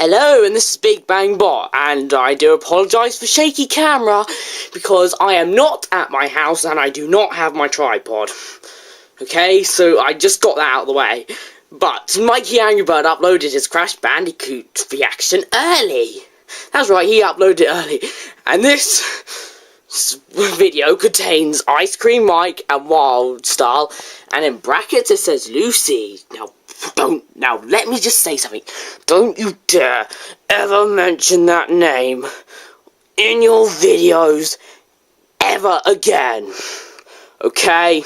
Hello, and this is Big Bang Bot, and I do apologise for shaky camera, because I am not at my house, and I do not have my tripod. Okay, so I just got that out of the way. But MikeyAngryBird uploaded his Crash Bandicoot reaction early. That's right, he uploaded it early. And this video contains Ice Cream Mike and Wild Style, and in brackets it says Lucy. Now let me just say something. Don't you dare ever mention that name in your videos ever again. Okay?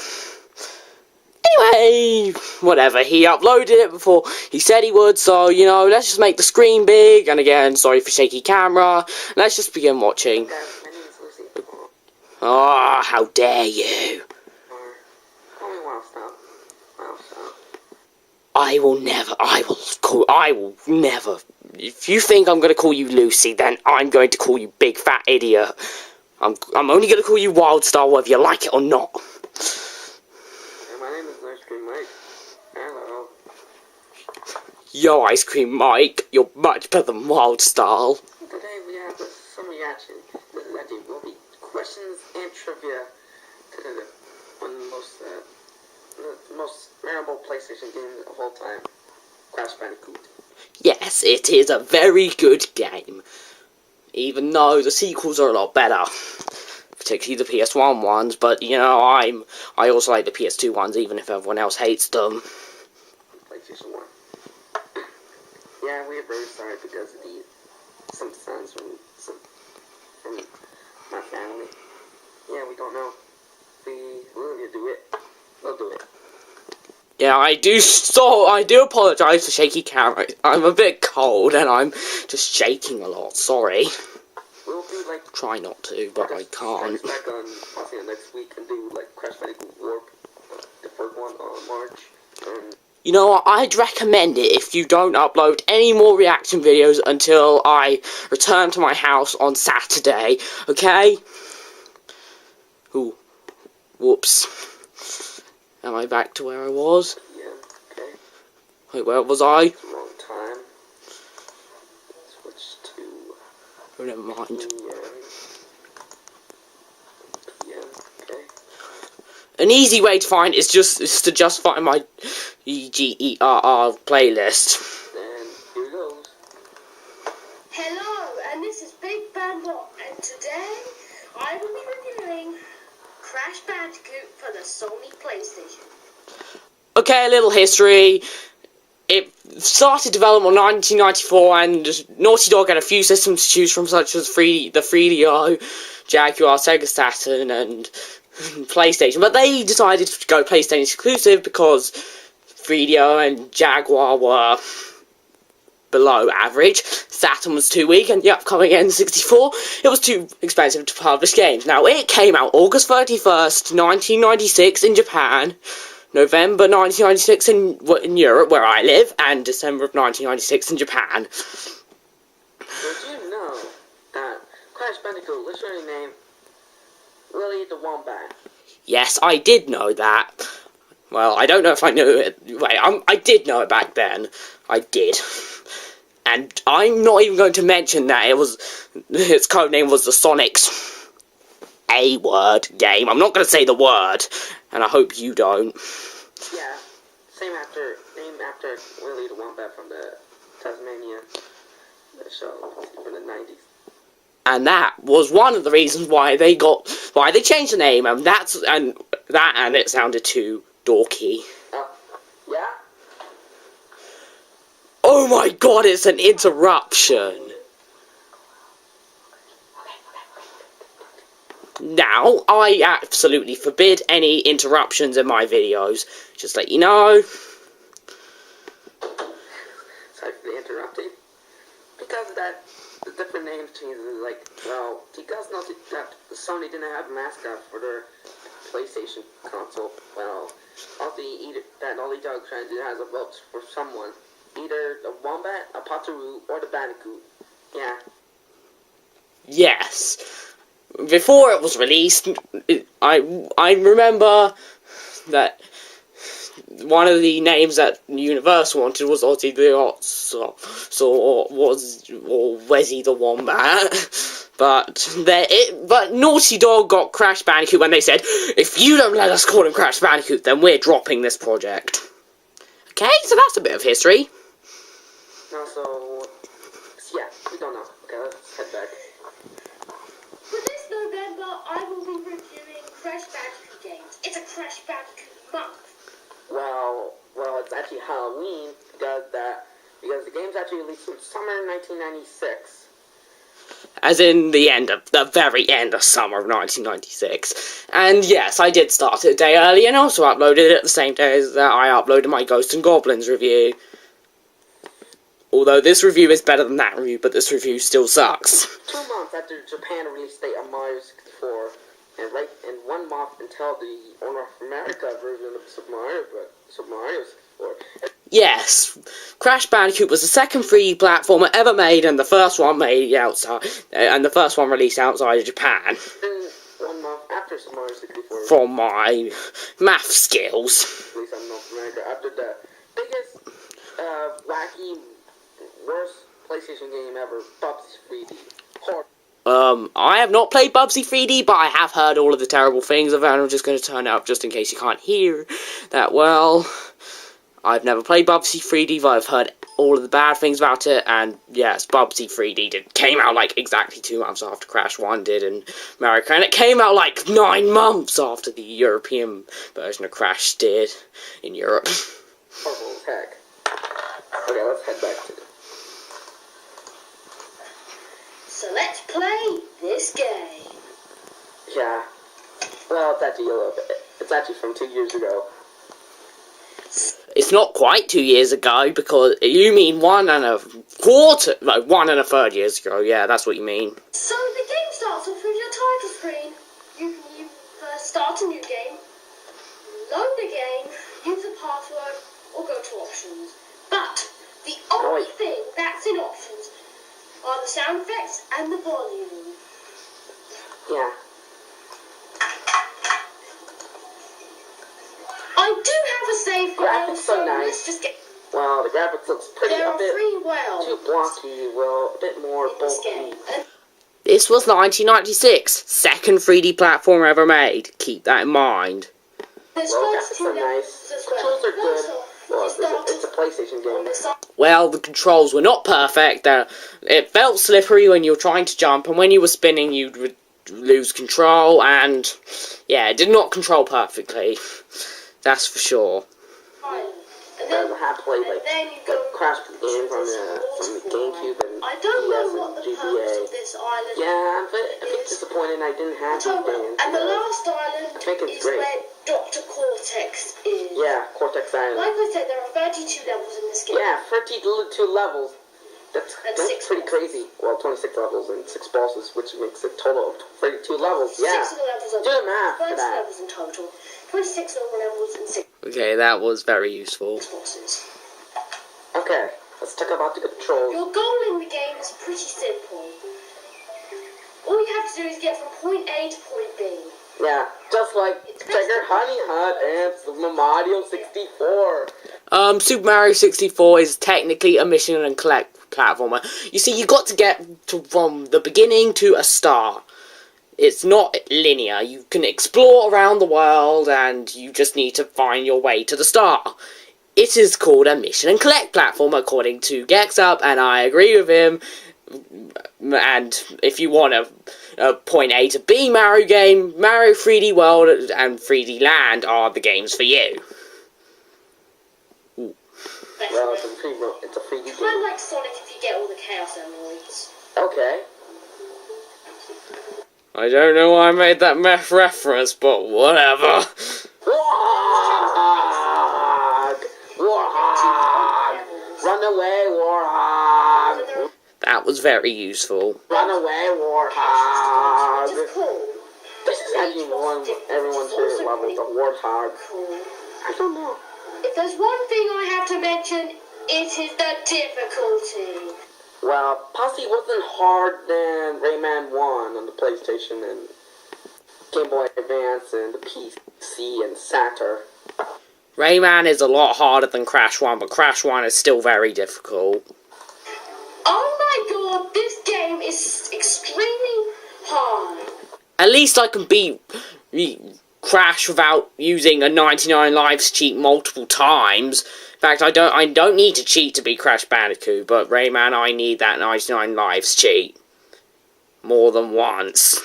Anyway, whatever, he uploaded it before he said he would, so, you know, let's just make the screen big, and again, sorry for shaky camera, let's just begin watching. Oh, how dare you. I will never, if you think I'm going to call you Lucy, then I'm going to call you Big Fat Idiot. I'm only going to call you Wild Star whether you like it or not. My name is Ice Cream Mike. Hello. Yo, Ice Cream Mike, you're much better than Wild Star. Today we have some reaction. This is actually will be questions and trivia to one of the most memorable PlayStation game of all time, Crash Bandicoot. Yes, it is a very good game, even though the sequels are a lot better, particularly the PS1 ones. But you know, I also like the PS2 ones, even if everyone else hates them. PlayStation 1. Yeah, we are very sorry because of some sounds from my family. Yeah, we don't know. We'll do it. We'll do it. Yeah, I do apologise for shaky camera. I'm a bit cold and I'm just shaking a lot, sorry. We'll do try not to, but I can't. Back on next week and do Crash Bandicoot Warp, the first one on March. You know what, I'd recommend it if you don't upload any more reaction videos until I return to my house on Saturday, okay? Ooh, whoops. Am I back to where I was? Yeah, okay. Wait, where was I? Wrong time. Switch to... Oh, never mind. Yeah, okay. An easy way to find is to just find my EGERR playlist. And here it goes. Hello, and this is Big Bang Bot, and today I will be reviewing Crash Bandicoot for the Sony PlayStation. Okay, a little history. It started development in 1994, and Naughty Dog had a few systems to choose from, such as the 3DO, Jaguar, Sega Saturn, and PlayStation. But they decided to go PlayStation exclusive because 3DO and Jaguar were below average, Saturn was too weak, and the upcoming N64, it was too expensive to publish games. Now, it came out August 31st, 1996 in Japan, November 1996 in Europe, where I live, and December of 1996 in Japan. Did you know that Crash Bandicoot literally named Willy the Wombat? Yes, I did know that. Well, I don't know if I knew it. Wait, I did know it back then. I did. And I'm not even going to mention that its codename was the Sonic's A-word game. I'm not going to say the word, and I hope you don't. Yeah, named after Willy the Wombat from the Tasmania show from the 90s. And that was one of the reasons why they changed the name, and and it sounded too dorky. Yeah? Oh my god, it's an interruption. Now, I absolutely forbid any interruptions in my videos. Just let you know. Sorry for the interrupting. Because of that, the different name changes, because that Sony didn't have a mascot for their PlayStation console, all the dog trying to do has a vote for someone. Either the Wombat, a Pataru, or the Bandicoot. Yeah. Yes. Before it was released, I remember that one of the names that Universal wanted was Ozzy the Ox, or Wezzy the Wombat. But Naughty Dog got Crash Bandicoot when they said, if you don't let us call him Crash Bandicoot, then we're dropping this project. Okay, so that's a bit of history. No, so yeah, we don't know. Okay, let's head back. For this November, I will be reviewing Crash Bandicoot games. It's a Crash Bandicoot month. Well, it's actually Halloween because the game's actually released in summer 1996. As in the very end of summer of 1996. And yes, I did start it a day early and also uploaded it the same day as I uploaded my Ghosts and Goblins review. Although this review is better than that review, but this review still sucks. 2 months after Japan released the Mario 64, and 1 month until the North America version of Super Mario 64. Yes, Crash Bandicoot was the second 3D platformer ever made, and the first one released outside of Japan. And 1 month after Super Mario 64. From my math skills. At least in North America. After the biggest, wacky, worst PlayStation game ever, Bubsy 3D. I have not played Bubsy 3D, but I have heard all of the terrible things of it, and I'm just going to turn it up just in case you can't hear that well. I've never played Bubsy 3D, but I've heard all of the bad things about it, and yes, Bubsy 3D came out like exactly 2 months after Crash 1 did in America, and it came out like 9 months after the European version of Crash did in Europe. Horrible as heck. Okay, let's head back to it. So let's play this game. Yeah. Well, it's actually a little bit. It's actually from 2 years ago. It's not quite 2 years ago, because you mean 1 1.25 years ago. Yeah, that's what you mean. So the game starts off with your title screen. You first start a new game, load the game, use a password, or go to options. But the only thing that's in options are the sound effects and the volume. Yeah. I do have a save file, Graphics so nice. Let's just get... Well, the graphics looks pretty There a are bit 3 worlds too blocky, well, a bit more in this game. bulky. And This was 1996, second 3D platform ever made. Keep that in mind. there's Well, first graphics 2 are nice. levels as well. Controls are good. First off, Well, you start it's a PlayStation game. on the side. Well, the controls were not perfect. It felt slippery when you were trying to jump, and when you were spinning, you'd lose control, and yeah, it did not control perfectly. That's for sure. And I then, have played like Crash games on the GameCube and I don't know DS what and the purpose GBA. of this island Yeah, I'm a bit disappointed I didn't have these games. And the last island think it's is great. where Dr. Cortex is. Yeah, Cortex Island. Like I said, there are 32 levels in this game. Yeah, 32 levels. That's And pretty 6 crazy. Well, 26 levels and 6 bosses, which makes a total of 32 levels. Yeah. 6 of the levels are Do the math for 30 that. levels in total. 26 normal levels and 6 Okay, that was very useful. bosses. Okay, let's talk about the controls. Your goal in the game is pretty simple. All you have to do is get from point A to point B. Yeah, just like Trigger Honey Hunt and Super Mario 64. Super Mario 64 is technically a mission and collect platformer. You see, you got to get from the beginning to a star. It's not linear. You can explore around the world, and you just need to find your way to the star. It is called a mission and collect platform, according to GexUp, and I agree with him. And if you want a point A to B Mario game, Mario 3D World and 3D Land are the games for you. Well, it's a 3D Kind of game. like Sonic if you get all the Chaos Emeralds. Okay. I don't know why I made that meth reference, but whatever. Warhog! Warhog! Run away, Warhog! That was very useful. Run away, Warhog! Just cool. This is actually everyone's favorite level, the Warthog. Cool. I don't know. If there's one thing I have to mention, it is the difficulty. Well, Posse wasn't hard than Rayman 1 on the PlayStation and Game Boy Advance and the PC and Saturn. Rayman is a lot harder than Crash 1, but Crash 1 is still very difficult. Oh my god, this game is extremely hard. At least I can beat Crash without using a 99 lives cheat multiple times. In fact, I don't need to cheat to beat Crash Bandicoot, but Rayman, I need that 99 lives cheat more than once.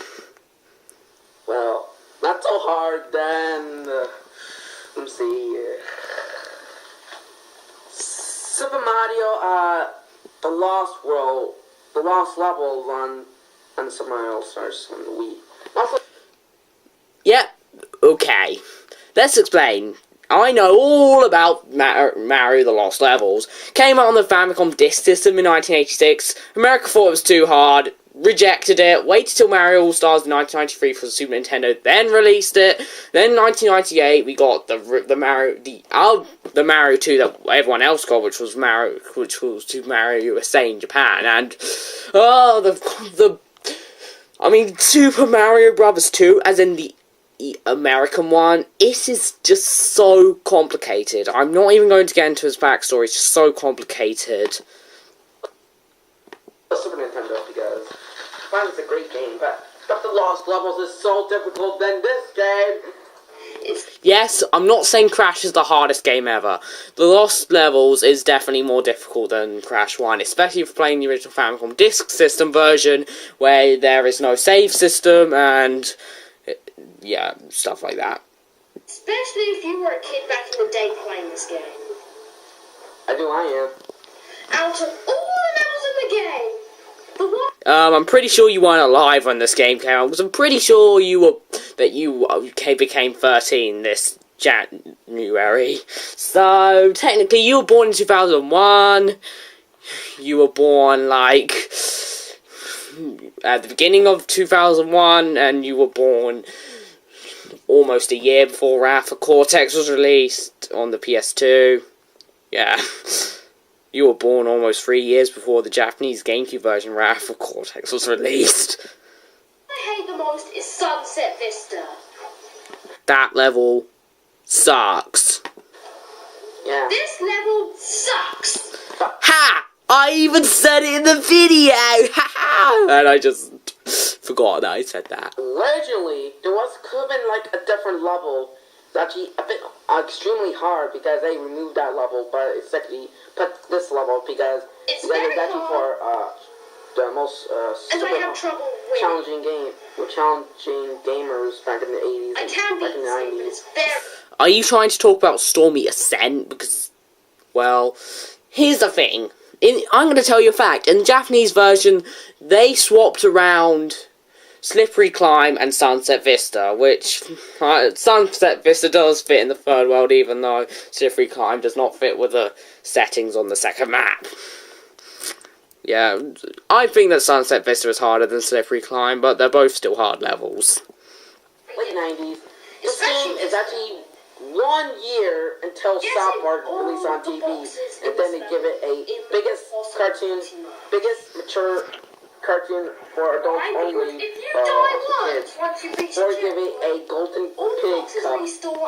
Well, not so hard then. Let's see. Super Mario, the Lost World, the Lost Levels on Super Mario All-Stars on the Wii. Also, Yep, okay. Let's explain. I know all about Mario the Lost Levels. Came out on the Famicom Disk System in 1986. America thought it was too hard, rejected it, waited till Mario All-Stars in 1993 for the Super Nintendo, then released it. Then in 1998 we got the Mario 2 that everyone else got, which was Super Mario USA in Japan. And Super Mario Bros. 2, as in the American one, it is just so complicated. I'm not even going to get into his backstory, it's just so complicated. Super Nintendo, because I find it's a great game, but the Lost Levels is so difficult than this game. Yes, I'm not saying Crash is the hardest game ever. The Lost Levels is definitely more difficult than Crash 1, especially if you're playing the original Famicom Disk System version, where there is no save system, and yeah, stuff like that. Especially if you were a kid back in the day playing this game. I am. Out of all the levels in the game, the one... I'm pretty sure you weren't alive when this game came out, because I'm pretty sure you became 13 this January. So, technically, you were born in 2001. You were born, like, at the beginning of 2001, and you were born almost a year before Wrath of Cortex was released on the PS2. Yeah. You were born almost 3 years before the Japanese GameCube version Wrath of Cortex was released. I hate the most is Sunset Vista. That level sucks. Yeah. This level sucks. Ha! I even said it in the video! Ha ha! And I just forgot that I said that. Originally, could have been like a different level. It's actually a bit extremely hard because they removed that level, but it's actually put this level because It's it's very actually hard. for the most And I have trouble with challenging gamers back in the 80s I and can back beat in the this, but 90s. it's very... Are you trying to talk about Stormy Ascent? Because, well, here's the thing. I'm going to tell you a fact. In the Japanese version, they swapped around Slippery Climb and Sunset Vista, which Sunset Vista does fit in the third world, even though Slippery Climb does not fit with the settings on the second map. Yeah, I think that Sunset Vista is harder than Slippery Climb, but they're both still hard levels. Late 90s. This game is actually 1 year until South Park released on TV, and then they give it a biggest mature cartoon for adults only. If you die once you reach Or give it a golden pig cup.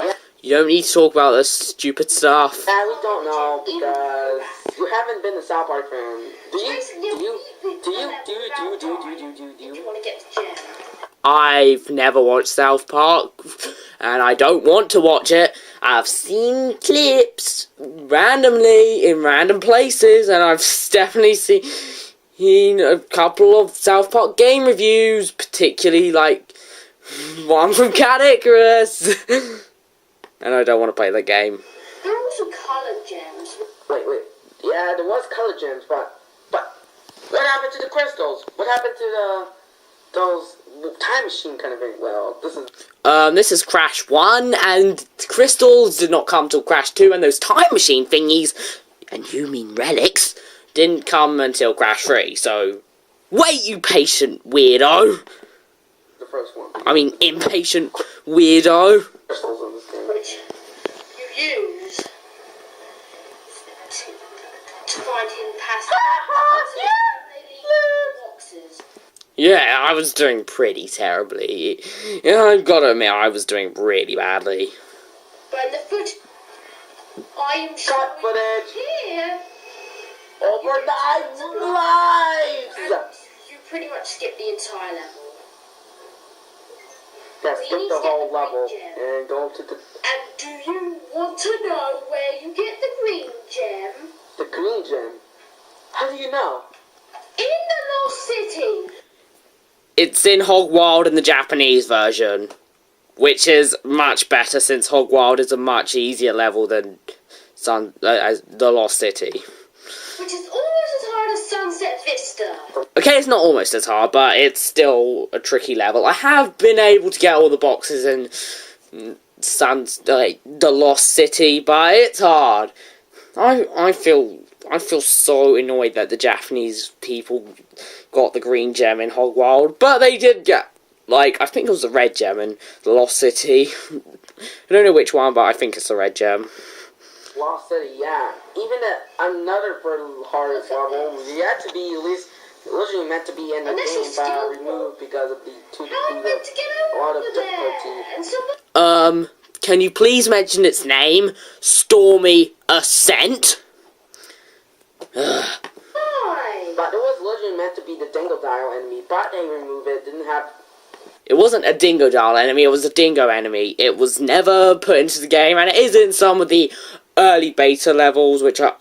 Yeah, You don't need to talk about this stupid stuff. we don't know because you haven't been a South Park fan. Do you? want to get to jam. I've never watched South Park, and I don't want to watch it. I've seen clips randomly in random places, and I've definitely seen a couple of South Park game reviews, particularly like one from Cat Icarus. And I don't want to play that game. There are also colored gems. Wait. Yeah, there was color gems, but what happened to the crystals? What happened to those time machine kind of thing? Well, This is Crash 1, and crystals did not come till Crash 2, and those time machine thingies, and you mean relics, didn't come until Crash 3, so wait, you patient weirdo. the first one. I mean, impatient weirdo. Crystals in this game. Which you use to find hidden passages. Boxes. Yeah, I was doing pretty terribly. Yeah, I've got to admit, I was doing really badly. But in the I am Cut showing footage. here. Over 9 lives. And you pretty much skip the entire level. Yeah, We skip need the to get whole the level green gem. and go to the And do you want to know where you get the green gem? green gem. How do you know? In the Lost City. It's in Hogwild in the Japanese version, which is much better since Hogwild is a much easier level than the Lost City. Which is almost as hard as Sunset Vista. Okay, it's not almost as hard, but it's still a tricky level. I have been able to get all the boxes in the Lost City, but it's hard. I feel so annoyed that the Japanese people got the green gem in Hogwild, but they did get, like, I think it was the red gem in the Lost City. I don't know which one, but I think it's the red gem. Lost City, yeah. Even another for hardest level, you had to be at least originally meant to be in the game, but removed because of the How am I meant to get over there? And someone... Can you please mention its name? Stormy Ascent? Why? But it was originally meant to be the Dingodile enemy, but they removed it. Didn't have. It wasn't a Dingodile enemy, it was a Dingo enemy. It was never put into the game, and it is in some of the early beta levels, which are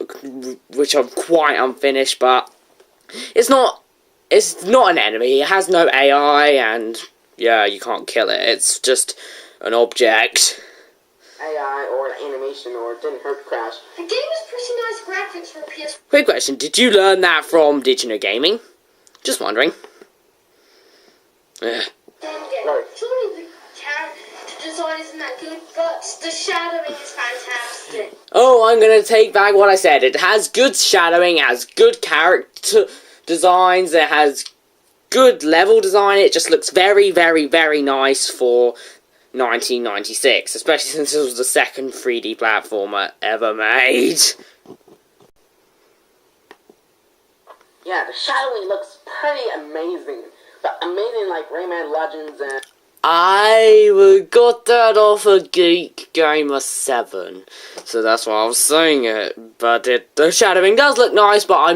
quite unfinished, but it's not an enemy. It has no AI, and yeah, you can't kill it. It's just an object. AI or animation, or it didn't hurt Crash. The game is pretty nice graphics for a PS. Quick question, did you learn that from Did You Know Gaming? Just wondering. Ugh. Right. Surely the character design isn't that good, but the shadowing is fantastic. Oh, I'm gonna take back what I said. It has good shadowing, it has good character designs, it has good level design. It just looks very, very, very nice for 1996, especially since it was the second 3D platformer ever made. Yeah, the shadowing looks pretty amazing. But amazing like Rayman Legends and... I got that off of Geek Gamer 7, so that's why I was saying it. But the shadowing does look nice, but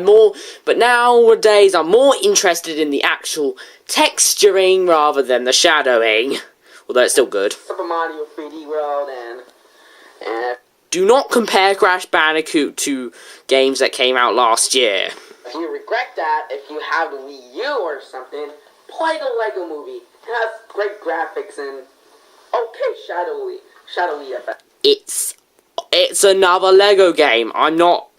nowadays I'm more interested in the actual texturing rather than the shadowing. Although it's still good. Super Mario 3D World and... Do not compare Crash Bandicoot to games that came out last year. If you regret that, if you have the Wii U or something, play the Lego Movie. It has great graphics and okay shadowy effects. It's another Lego game. I'm not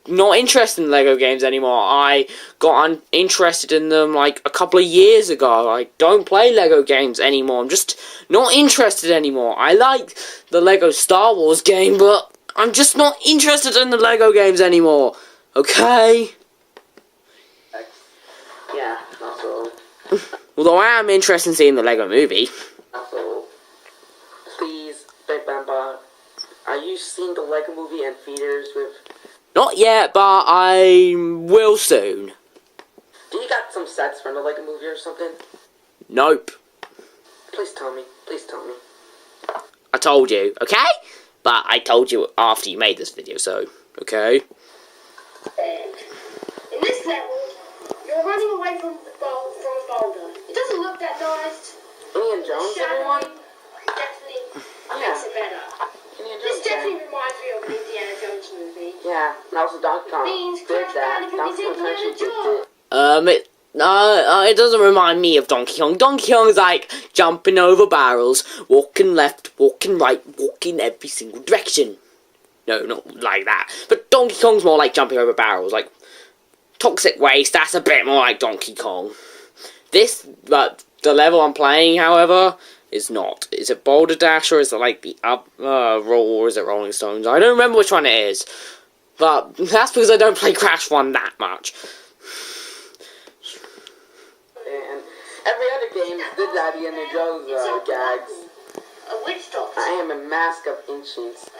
interested in Lego games anymore. I got interested in them like a couple of years ago. I don't play Lego games anymore. I'm just not interested anymore. I like the Lego Star Wars game, but I'm just not interested in the Lego games anymore. Okay? Yeah, also... Although I am interested in seeing the Lego movie. Also, please, Big Bamba, are you seeing the Lego Movie and theaters with... Not yet, but I will soon. Do you got some sets from the Lego Movie or something? Nope. Please tell me. Please tell me. I told you, okay? But I told you after you made this video, so, okay? In this level, you're running away from a boulder. It doesn't look that nice. Indiana Jones, everyone? Definitely makes it better. This definitely reminds me of an Indiana Jones movie. Yeah, and also Donkey Kong did that. Donkey Kong actually did it. It doesn't remind me of Donkey Kong. Donkey Kong is like jumping over barrels, walking left, walking right, walking every single direction. No, not like that. But Donkey Kong's more like jumping over barrels, like Toxic Waste. That's a bit more like Donkey Kong. The level I'm playing, however, is not. Is it Boulder Dash or is it like the or is it Rolling Stones? I don't remember which one it is. But that's because I don't play Crash 1 that much. And every other game did that Indiana Jones gags. A witch doctor. I am a mask of ancients.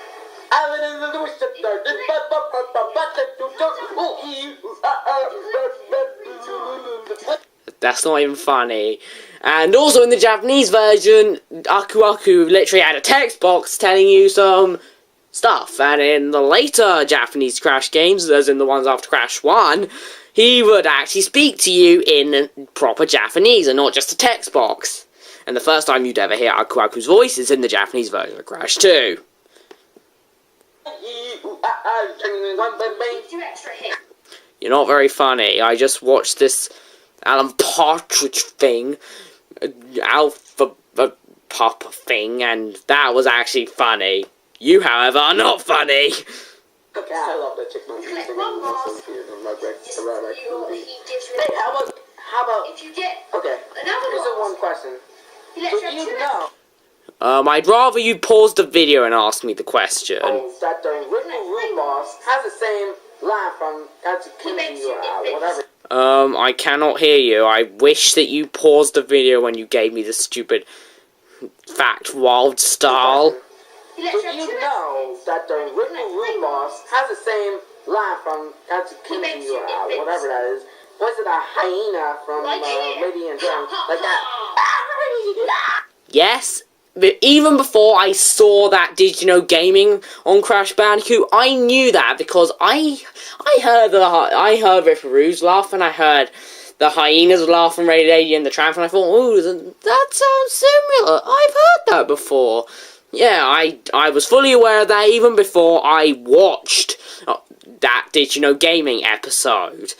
That's not even funny. And also in the Japanese version, Aku Aku literally had a text box telling you some stuff. And in the later Japanese Crash games, as in the ones after Crash 1, he would actually speak to you in proper Japanese and not just a text box. And the first time you'd ever hear Aku Aku's voice is in the Japanese version of Crash 2. You're not very funny. I just watched this Alan Partridge thing, Alpha Papa thing, and that was actually funny. You, however, are not funny. Okay, I love that chick movie. Collect one mask. Hey, how about If you get okay, another here's mask, one question. he lets Did you have you 2 know I'd rather you pause the video and ask me the question. that the original Root Boss has the same line from makes you whatever? I cannot hear you. I wish that you paused the video when you gave me the stupid fact wild style. He lets Did you have 2 you know that the original Root Boss has the same line from makes you whatever that is? Was it a hyena from Like it. Lady and Gentleman? Like that? Yes, but even before I saw that Did You Know Gaming on Crash Bandicoot, I knew that because I heard Ripperoo's laugh and I heard the hyenas laugh from Lady and the Tramp, and I thought, ooh, that sounds similar. I've heard that before. Yeah, I was fully aware of that even before I watched that Did You Know Gaming episode.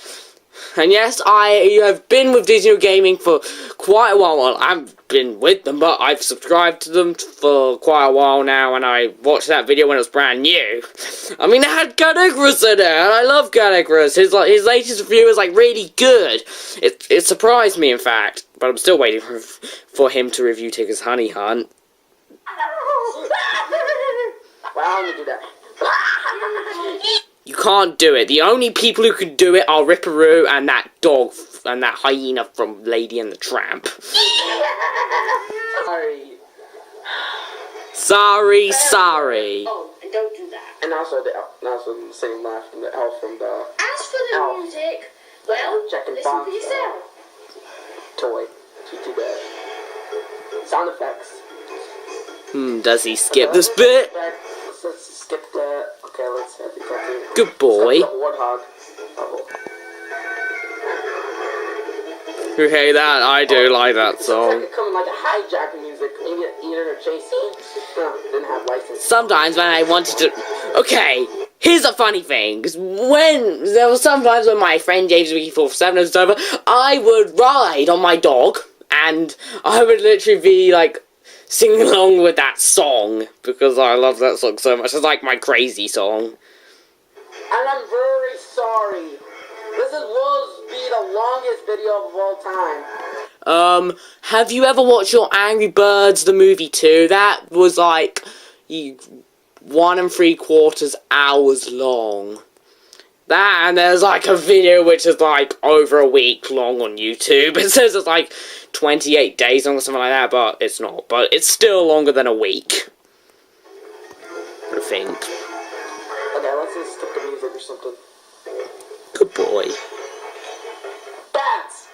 And yes, I have been with Did You Know Gaming for quite a while. Well, I've been with them, but I've subscribed to them for quite a while now, and I watched that video when it was brand new. I mean, it had Cadigrus in it, and I love Cadigrus. His latest review is, like, really good. It surprised me, in fact, but I'm still waiting for him to review Tigger's Honey Hunt. Well, I'm gonna do that. You can't do it. The only people who can do it are Ripperoo and that dog and that hyena from Lady and the Tramp. Sorry. Oh, and don't do that. And also the same line from the elf from the As for the Elf. music, well, Jack and listen Bob, for yourself. toy. Too bad. Sound effects. Does he skip this bit? Let's skip the. Okay, let's have the cartoon. Good boy. Skip the warthog. Okay, that, I do like that It's song. like coming like a hijacking music. Maybe an eater or chasing. Didn't have license. Sometimes when I wanted to... Okay, here's a funny thing. 'Cause there were sometimes when my friend James Wiki447 was over, I would ride on my dog, and I would literally be, like, singing along with that song, because I love that song so much. It's like my crazy song. And I'm very sorry. This will be the longest video of all time. Have you ever watched your Angry Birds the movie too? That was like 1 3/4 hours long. That, and there's like a video which is like over a week long on YouTube. It says it's like 28 days long or something like that, but it's not. But it's still longer than a week, I think. Okay, let's just skip the music or something. Good boy. Bats!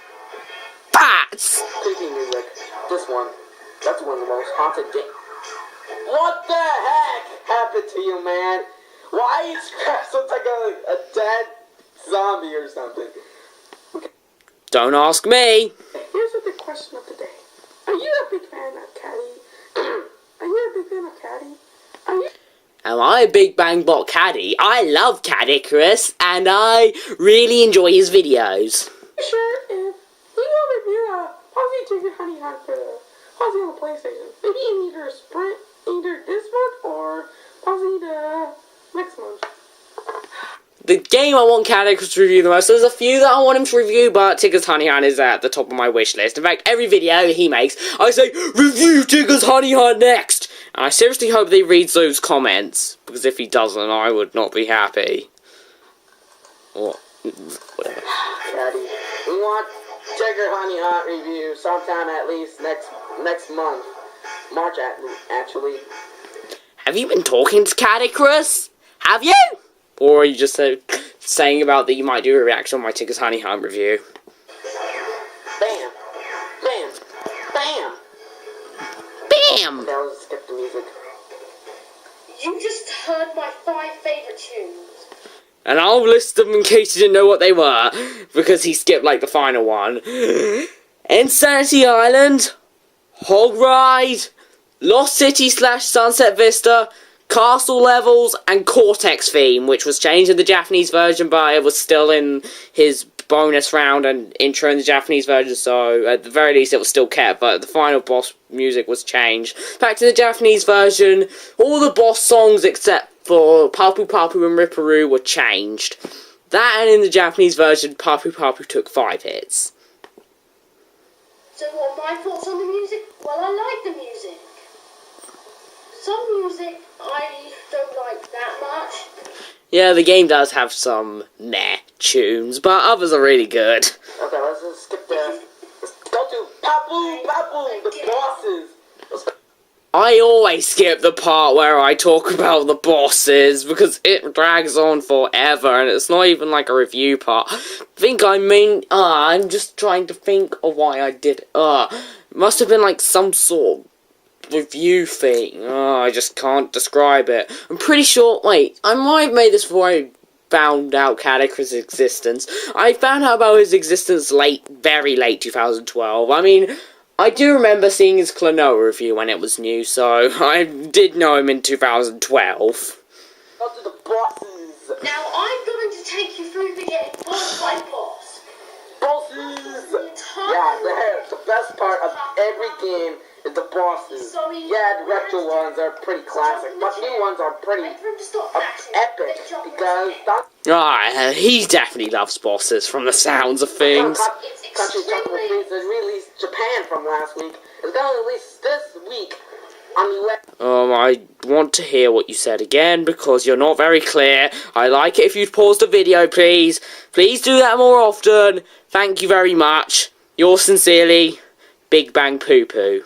Bats! Creepy music. This one. That's one of the most haunted days. What the heck happened to you, man? Why is Crash looks like a dead zombie or something? Okay. Don't ask me. Here's the big question of the day. Are you a big fan of Caddy? Are you a big fan of Caddy? Are you... Am I a Big Bang Bot caddy? I love Cadigrus, and I really enjoy his videos. Sure, if you will review Posy Ticket Honey Hunt for the Posy on the PlayStation, maybe in either Sprint, either this month or Posy the next month. The game I want Cadigrus to review the most, there's a few that I want him to review, but Tigger's Honey Hunt is at the top of my wish list. In fact, every video he makes, I say, review Tigger's Honey Hunt next! And I seriously hope that he reads those comments, because if he doesn't, I would not be happy. Or, whatever. Caddy, we want Tigger Honey Hunt review sometime at least next month. March actually. Have you been talking to Cadigrus? Have you? Or are you just saying about that you might do a reaction on my Tigger's Honey Hunt review? Bam! Bam! Bam! Bam! Okay, let's skip the music. You just heard my 5 favourite tunes. And I'll list them in case you didn't know what they were, because he skipped like the final one. Insanity Island, Hog Ride, Lost City / Sunset Vista, Castle Levels, and Cortex Theme, which was changed in the Japanese version, but it was still in his bonus round and intro in the Japanese version, so at the very least it was still kept, but the final boss music was changed. Back to the Japanese version, all the boss songs except for Papu Papu and Ripperoo were changed. That, and in the Japanese version, Papu Papu took 5 hits. So what are my thoughts on the music? Well, I like the music. Some music I don't like that much. Yeah, the game does have some meh tunes, but others are really good. Okay, let's just skip there. Let's go to Papu Papu, the bosses. I always skip the part where I talk about the bosses, because it drags on forever, and it's not even like a review part. I'm just trying to think of why I did it. It must have been like some sort of review thing. I just can't describe it. I'm pretty sure, wait, I might have made this before I found out Cadic's existence. I found out about his existence very late 2012. I mean, I do remember seeing his Klonoa review when it was new, so I did know him in 2012. Go to the bosses. Now I'm going to take you through the game boss by boss. Bosses! The entire Yeah, the best part of every game is the bosses. Sorry, Yeah, the retro ones are pretty classic, but new ones are pretty wait for him to stop crashing. epic, Then jump because Ah, he definitely loves bosses from the sounds of things. It's Country Chocolate Freeze that released Japan from last week. It's going to release this week on the US. I want to hear what you said again, because you're not very clear. I like it if you'd pause the video, please. Please do that more often. Thank you very much. Yours sincerely, Big Bang Poo Poo.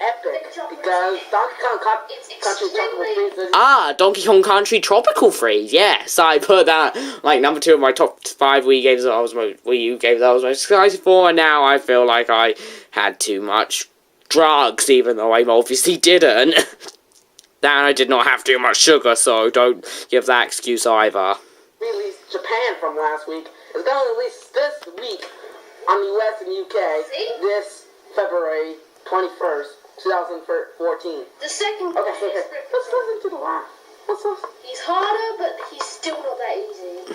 Epic, because Donkey Kong Country Chocolate Freeze is Donkey Kong Country Tropical Freeze. Yes, I put that like number 2 of my top 5 Wii games that I was Wii U games that I was most excited for, and now I feel like I had too much drugs, even though I obviously didn't. And I did not have too much sugar, so don't give that excuse either. released Japan from last week. It's going to release this week on the US and UK this February 21st. 2014. The second Okay, here. Let's listen to the laugh. What's this? He's harder, but he's still not that easy.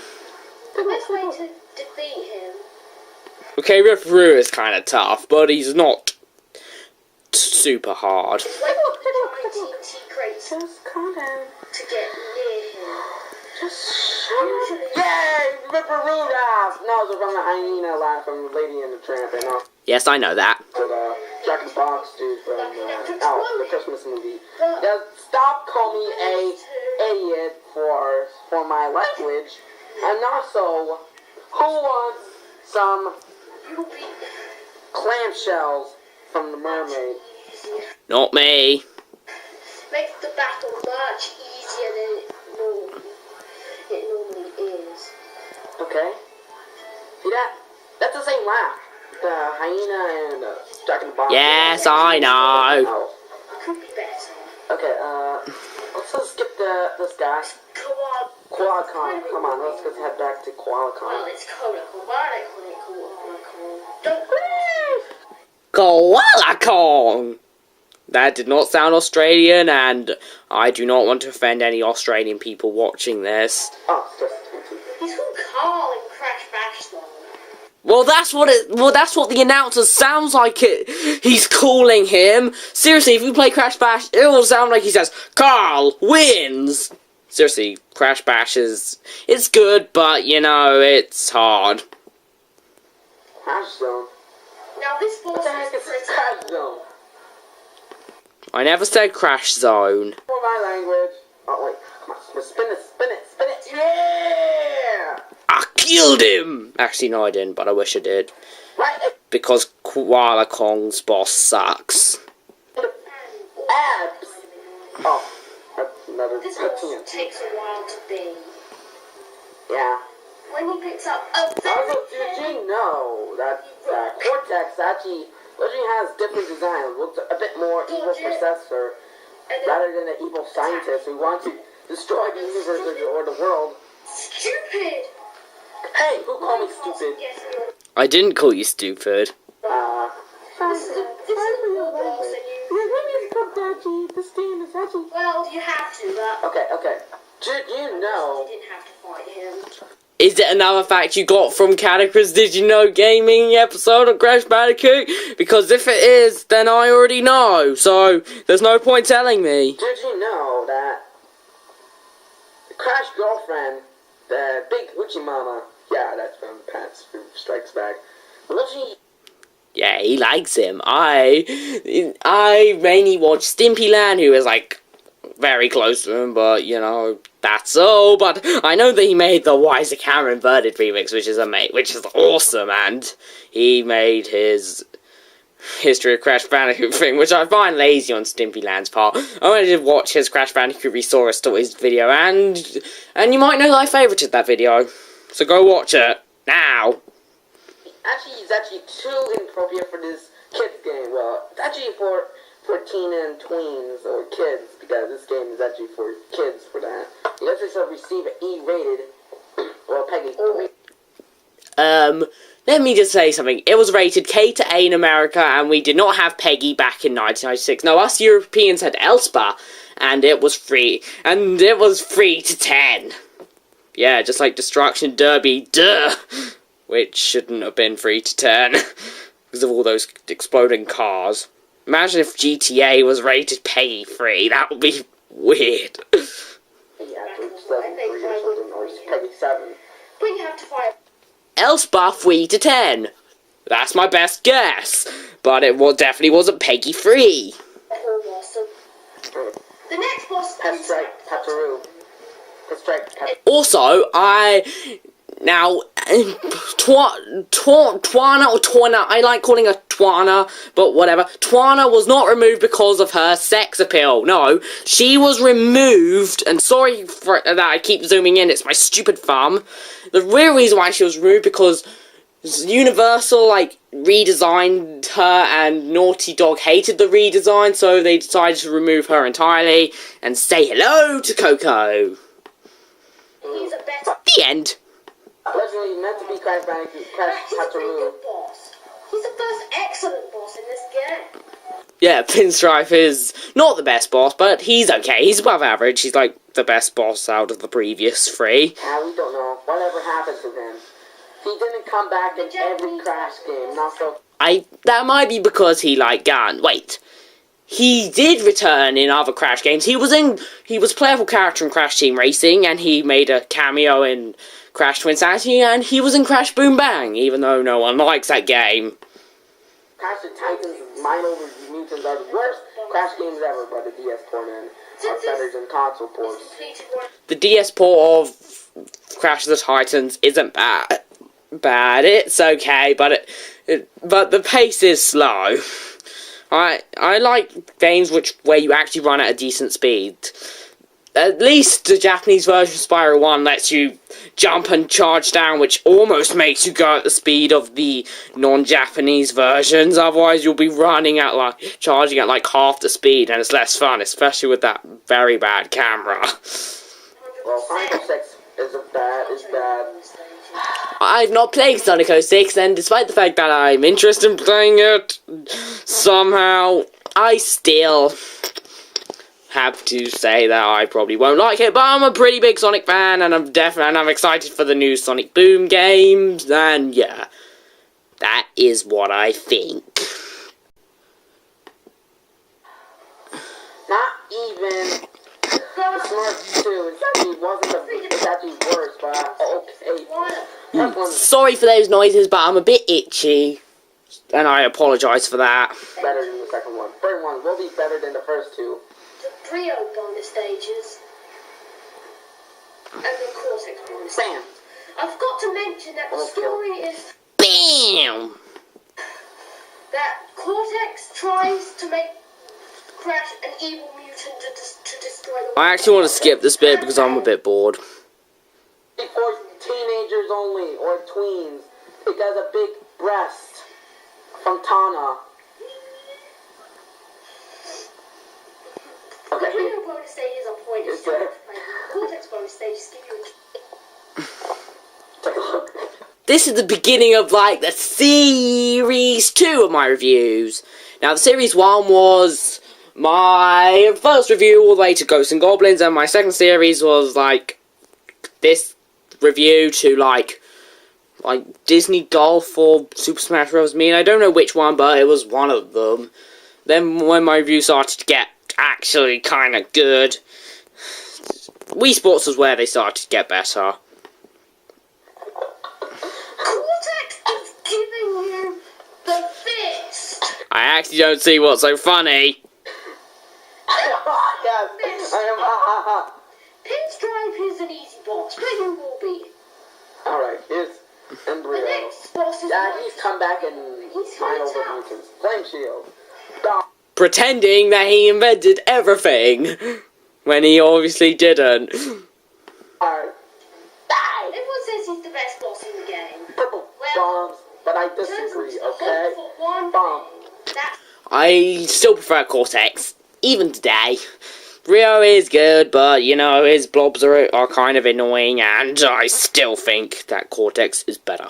The best way to defeat him. Okay, Ripperoo is kind of tough, but he's not super hard. Is wait for the TNT crates Just calm down. to get near him. Just shut up. Yay! Ripperoo laugh! No, it's from the hyena laugh from Lady and the Tramp and all. Yes, I know that. To the Jack in the Box dude from the Christmas movie. Yeah, stop calling me a idiot for my language. And also, who wants some You'll be clamshells from the mermaid? Not me. Make the battle much easier than it normally is. Okay. See that? That's the same laugh. The hyena and Jack in the Box. Yes, I know. Oh. It could be better. Okay, let's just skip this guy. Qualcomm. Come on, let's just head back to Qualcomm. Well, it's Koala-con. Why are they calling it Koala-con? Don't Koala Kong! That did not sound Australian, and I do not want to offend any Australian people watching this. Oh, just He's called Carl in Crash Bash though. Well, that's what the announcer sounds like he's calling him. Seriously, if we play Crash Bash, it will sound like he says, Carl wins! Seriously, Crash Bash it's good, but, you know, it's hard. Crash Zone. Now this boss What the heck is is pretty. Crash Zone? I never said Crash Zone. For my language. Oh, wait. Come on. Spin it. Yeah! I killed him! Actually, no, I didn't, but I wish I did. Right. Because Koala Kong's boss sucks. Abs. Oh. That's another This boss TNT. takes a while to be. Yeah. When he picks up a very Also, did you know that Cortex actually has different designs, looks a bit more evil processor, rather than an evil scientist who wants to destroy the universe or the world. Stupid! Hey, who called me stupid? I didn't call you stupid. This is a war boss and well, you have to, but Okay. Did you know? you didn't have to fight him. Is it another fact you got from Catacrys Did You Know Gaming episode of Crash Bandicoot? Because if it is, then I already know, so there's no point telling me. Did you know that the Crash girlfriend, the big hoochie mama, yeah, that's from Pants Who Strikes Back. Well, she Yeah, he likes him. I mainly watch Stimpy Land, who is like very close to him, but you know, that's all. But I know that he made the Wiser Camera Inverted remix, which is awesome, and he made his History of Crash Bandicoot thing, which I find lazy on Stimpy Land's part. I only did watch his Crash Bandicoot Resaurus Stories video, and you might know that I favorited that video. So go watch it now. He's actually too inappropriate for this kids game. Well, it's actually for teen and tweens or kids, because this game is actually for kids for that. It lets yourself receive an E-rated or Peggy. Let me just say something. It was rated K to A in America, and we did not have Peggy back in 1996. No, us Europeans had Elspa, and it was free. And it was 3 to 10. Yeah, just like Destruction Derby, duh! Which shouldn't have been 3 to 10, because of all those exploding cars. Imagine if GTA was rated Peggy 3, that would be weird. Yeah, it's 3 or something, or Peggy 7. But you have to fight. Elspa 3 to 10. That's my best guess. But it definitely wasn't Peggy 3. The next boss Pet Strike, Petaru. Pet Strike, Also, Twana or Twana, I like calling her Twana, but whatever. Twana was not removed because of her sex appeal. No, she was removed, and sorry for that I keep zooming in, it's my stupid thumb. The real reason why she was removed because Universal, redesigned her, and Naughty Dog hated the redesign, so they decided to remove her entirely, and say hello to Coco. He's a better. The end. Originally meant to be Crash Bandicoot, Crash He's a pretty Petaru. good boss. He's the first excellent boss in this game. Yeah, Pinstripe is not the best boss, but he's okay. He's above average. He's like the best boss out of the previous 3. We don't know. Whatever happened to him. He didn't come back in every Crash game, not so... That might be because he wait. He did return in other Crash games. He was a playable character in Crash Team Racing, and he made a cameo in Crash Twin Sanity, and he was in Crash Boom Bang, even though no one likes that game. Crash the Titans, Mind Over Mutants are the worst Crash games ever, but the DS port are better than console ports. The DS port of Crash the Titans isn't bad. It's okay, but the pace is slow. I like games where you actually run at a decent speed. At least the Japanese version of Spyro 1 lets you jump and charge down, which almost makes you go at the speed of the non-Japanese versions. Otherwise, you'll be charging at half the speed, and it's less fun, especially with that very bad camera. Well, Sonic 06 is bad. I've not played Sonic 06, and despite the fact that I'm interested in playing it, somehow, I still have to say that I probably won't like it, but I'm a pretty big Sonic fan, and I'm excited for the new Sonic Boom games, and yeah, that is what I think. Not even Smurf 2, it's actually worse, but okay. Sorry for those noises, but I'm a bit itchy, and I apologise for that. Better than the second one. Third one will be better than the first 2. The Brio bonus stages. And the Cortex bonus. Bam! I forgot to mention that the story is BAM! that Cortex tries to make Crash an evil mutant to destroy the world. I actually want to skip this bit because I'm a bit bored. For teenagers only, or tweens. It has a big breast. Fontana. The real bonus stages are pointless. Cortex bonus stages give you Take a look. This is the beginning of, like, the Series 2 of my reviews. Now, the Series 1 was my first review all the way to Ghosts and Goblins, and my second series was, like, this review to, like Disney Golf or Super Smash Bros. I don't know which one, but it was one of them. Then, when my review started to get actually kind of good, Wii Sports was where they started to get better. Cortex is giving you the fist. I actually don't see what's so funny. Yes, Pinstripe is an easy boss, but you will be. Alright, here's The Embryo. next boss is Yeah, he's come back and He's final really tough. mutants. Flame Shield. Dog. Pretending that he invented everything, when he obviously didn't. Die. Everyone says he's the best boss in the game. Purple bombs, but I disagree, okay? For one Bomb. thing. That's I still prefer Cortex, even today. Rio is good, but, you know, his blobs are kind of annoying, and I still think that Cortex is better.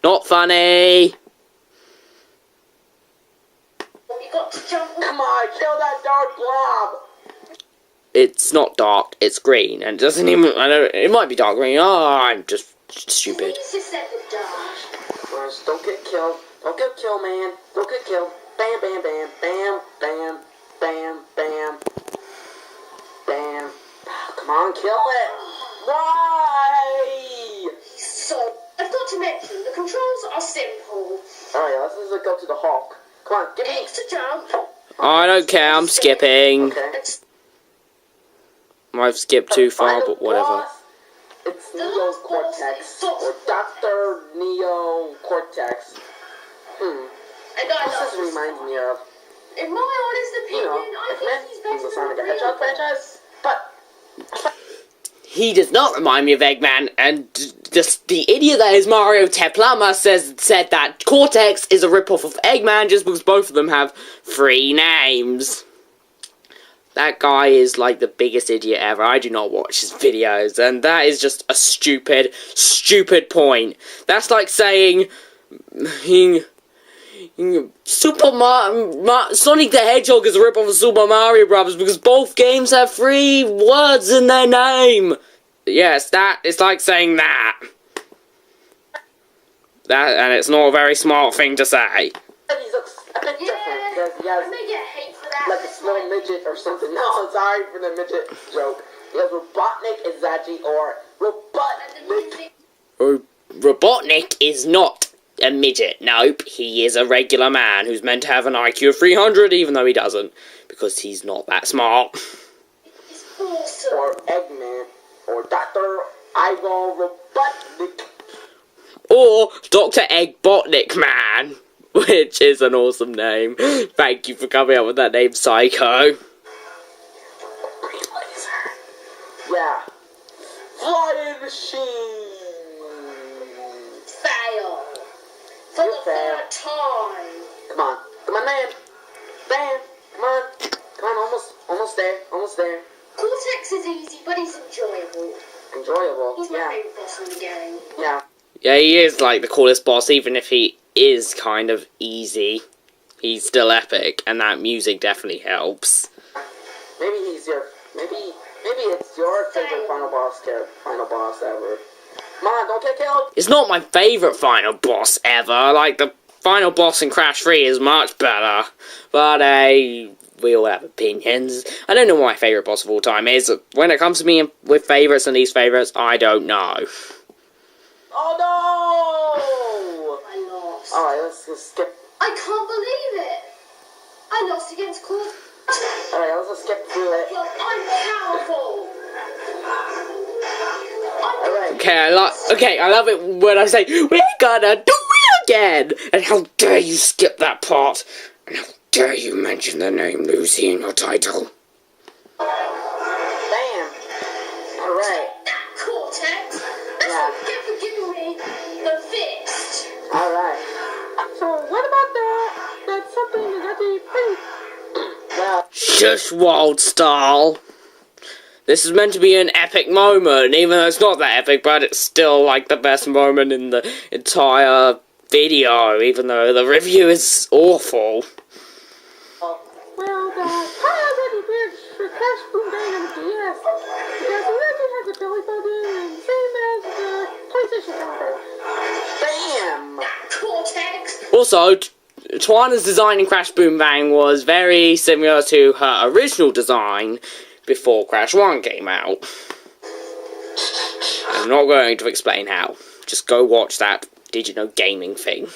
Not funny. You got to jump. Come on, kill that dark blob. It's not dark, it's green, and it doesn't even, I don't, it might be dark green. Oh, I'm just stupid. Please just let them die. First, don't get killed. Don't get killed, man. Don't get killed. Bam, bam, bam, bam, bam, bam, bam, bam. Come on, kill it. Why? So, I've got to mention, the controls are simple. Alright, let's just go to the Hulk. Come on, give me. X to jump. I don't care, I'm skipping. Okay. I've skipped too far, but whatever. Boss, it's Neo Cortex. Or Dr. Neo Cortex. And I This love just reminds me of, In my honest you opinion, know, I it's think meant he's to better be the than Sonic the the real Hedgehog one. franchise, but He does not remind me of Eggman, and just the idiot that is Mario Teplama said that Cortex is a ripoff of Eggman just because both of them have 3 names. That guy is like the biggest idiot ever. I do not watch his videos, and that is just a stupid, stupid point. That's like saying Sonic the Hedgehog is a ripoff of Super Mario Bros. Because both games have 3 words in their name. Yes, it's like saying that. And it's not a very smart thing to say. he looks a bit different because he I has may get hate for that. like a but it's small fine. midget or something. No, sorry for the midget joke. He has Robotnik, Izachi, or And the Robotnik. music Robotnik is not a midget. Nope, he is a regular man who's meant to have an IQ of 300, even though he doesn't, because he's not that smart. is awesome. Or Eggman, or Dr. Ivo Robotnik. Or Dr. Eggbotnik Man, which is an awesome name. Thank you for coming up with that name, Psycho. Yeah. Flying machine. Fail. For You the fail. 3rd time. Come on, man. Bam, come on, almost there. Cortex is easy, but he's enjoyable. Enjoyable, He's my yeah, favourite boss in the game. yeah. Yeah, he is like the coolest boss, even if he is kind of easy. He's still epic, and that music definitely helps. Maybe it's your favorite final boss ever. Come on, don't get killed. It's not my favourite final boss ever. Like, the final boss in Crash 3 is much better. But, we all have opinions. I don't know what my favourite boss of all time is. When it comes to me with favourites and least favourites, I don't know. Oh no! I lost. Alright, let's just skip. I can't believe it. I lost against Cortex. Alright, let's just skip through it. I'm powerful. Alright. Okay, I love it when I say, we're gonna do it again! And how dare you skip that part? And how dare you mention the name Lucy in your title? Bam! Alright. That Cortex. That's Yeah. what you get for giving me the fist. Alright. Yes, Wild Style. This is meant to be an epic moment, even though it's not that epic, but it's still like the best moment in the entire video, even though the review is awful. Well, the MikeyAngryBirds for Crash Bandicoot on the DS. Because the legend has a belly button, same as the PlayStation counter. Bam! Cortex! Also, Tawana's design in Crash Boom Bang was very similar to her original design before Crash 1 came out. I'm not going to explain how. Just go watch that Did You Know Gaming thing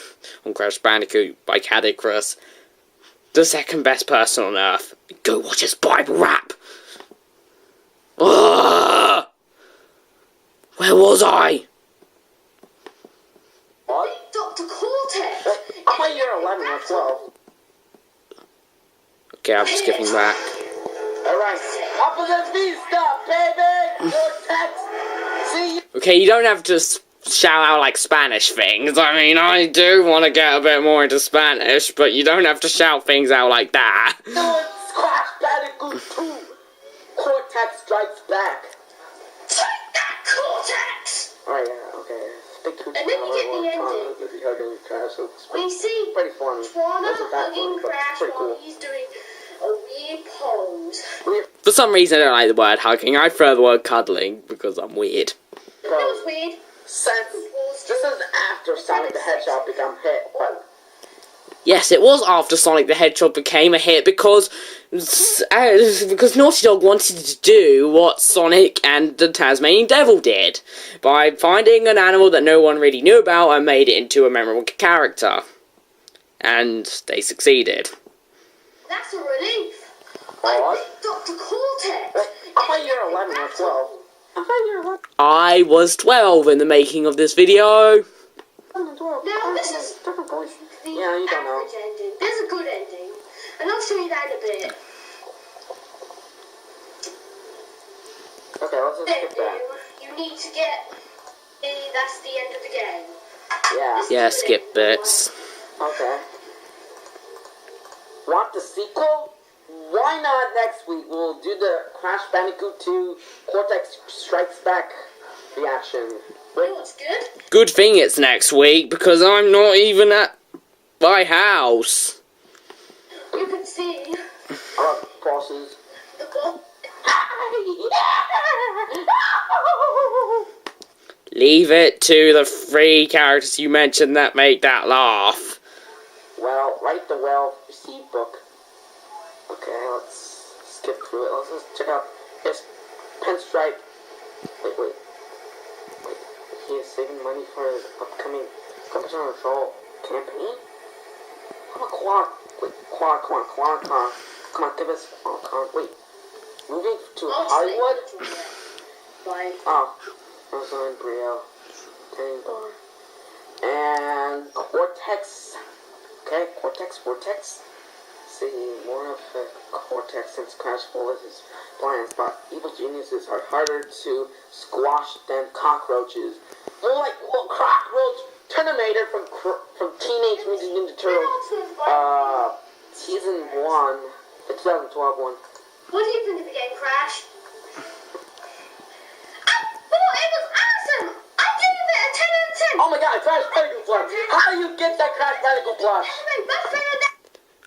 on Crash Bandicoot by Cadicrus, the second best person on Earth. Go watch his Bible rap! Ugh! Where was I? What? Dr. Cortex! I thought you were 11 or 12. Okay, I'm skipping back. Alright, up with the vista, baby! Cortex! See you! Okay, you don't have to shout out like Spanish things. I mean, I do want to get a bit more into Spanish, but you don't have to shout things out like that. No, it's Crash Bandicoot 2! Cortex strikes back! Take that, Cortex! Oh yeah, okay. Stick to And then you get the ending. We see Pretty funny. Twana Wasn't that hugging funny, but Crash pretty while cool. he's doing a weird pose. For some reason, I don't like the word hugging. I prefer the word cuddling because I'm weird. That was weird. Since this is after Sonic the Hedgehog became hit, but Yes, it was after Sonic the Hedgehog became a hit because Naughty Dog wanted to do what Sonic and the Tasmanian Devil did by finding an animal that no one really knew about and made it into a memorable character. And they succeeded. That's a relief. What? Dr. Cortex. I thought you were 11 or 12. I thought you were 11 I was 12 in the making of this video. or 12. Now, this is different voice. the Yeah, you don't know. average ending. There's a good ending, and I'll show you that in a bit. Okay, let's just skip that. You need to get. That's the end of the game. Yeah. Yeah, skip bits. Okay. Want the sequel? Why not next week? We'll do the Crash Bandicoot 2 Cortex Strikes Back reaction. You know what's good? Good thing it's next week because I'm not even at my house. You can see Our bosses. the boss. Leave it to the 3 characters you mentioned that make that laugh. Well, write the well-received book. Okay, let's skip through it. Let's just check out his pinstripe. Wait. He is saving money for his upcoming Competition Control campaign? Come on, Quad. Come on, give us... Oh, come on, wait. Moving to Hollywood? Bye. Oh, Rosalind Brio. Tanning Bar. And Cortex. Okay, Cortex. See more of the Cortex since Crash folded his plans, but evil geniuses are harder to squash than cockroaches. They're like cockroach Terminator from Teenage Mutant Ninja Turtles. Season 1, the 2012 one. What do you think of the game, Crash? It was awesome! I gave it a 10 out of 10! Oh my god, Crash Bandicoot plush! How do you get that Crash Bandicoot plush?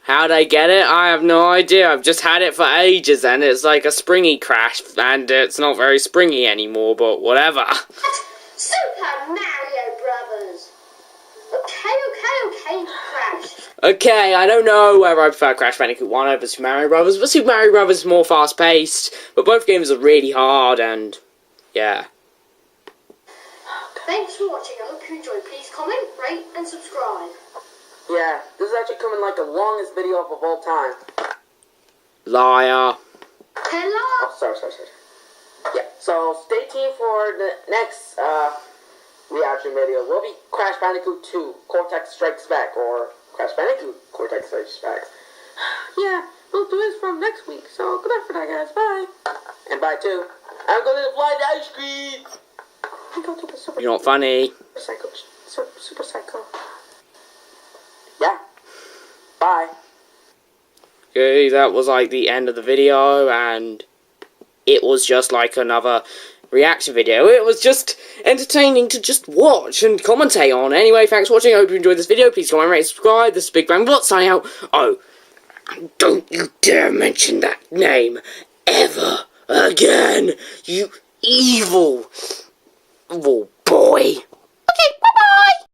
How'd I get it? I have no idea. I've just had it for ages and it's like a springy Crash and it's not very springy anymore, but whatever. Super Mario Brothers! Okay, Crash. Okay, I don't know whether I prefer Crash Bandicoot 1 over Super Mario Brothers, but Super Mario Brothers is more fast-paced, but both games are really hard and, yeah. Thanks for watching. I hope you enjoyed. Please comment, rate, and subscribe. Yeah, this is actually coming like the longest video of all time. Liar. Hello. Oh, sorry. Yeah, so stay tuned for the next reaction video. Will be Crash Bandicoot 2, Cortex Strikes Back, or Crash Bandicoot, Cortex Strikes Back. Yeah, we'll do this from next week, so good luck for that, guys. Bye. And bye, too. I'm going to fly the ice cream. I'm going to the super... You're not funny. Super Psycho. Yeah. Bye. Okay, that was like the end of the video, and it was just like another reaction video. It was just entertaining to just watch and commentate on. Anyway, thanks for watching. I hope you enjoyed this video. Please comment, rate, subscribe. This is Big Bang Bot signing out. Oh, and don't you dare mention that name ever again, you evil boy.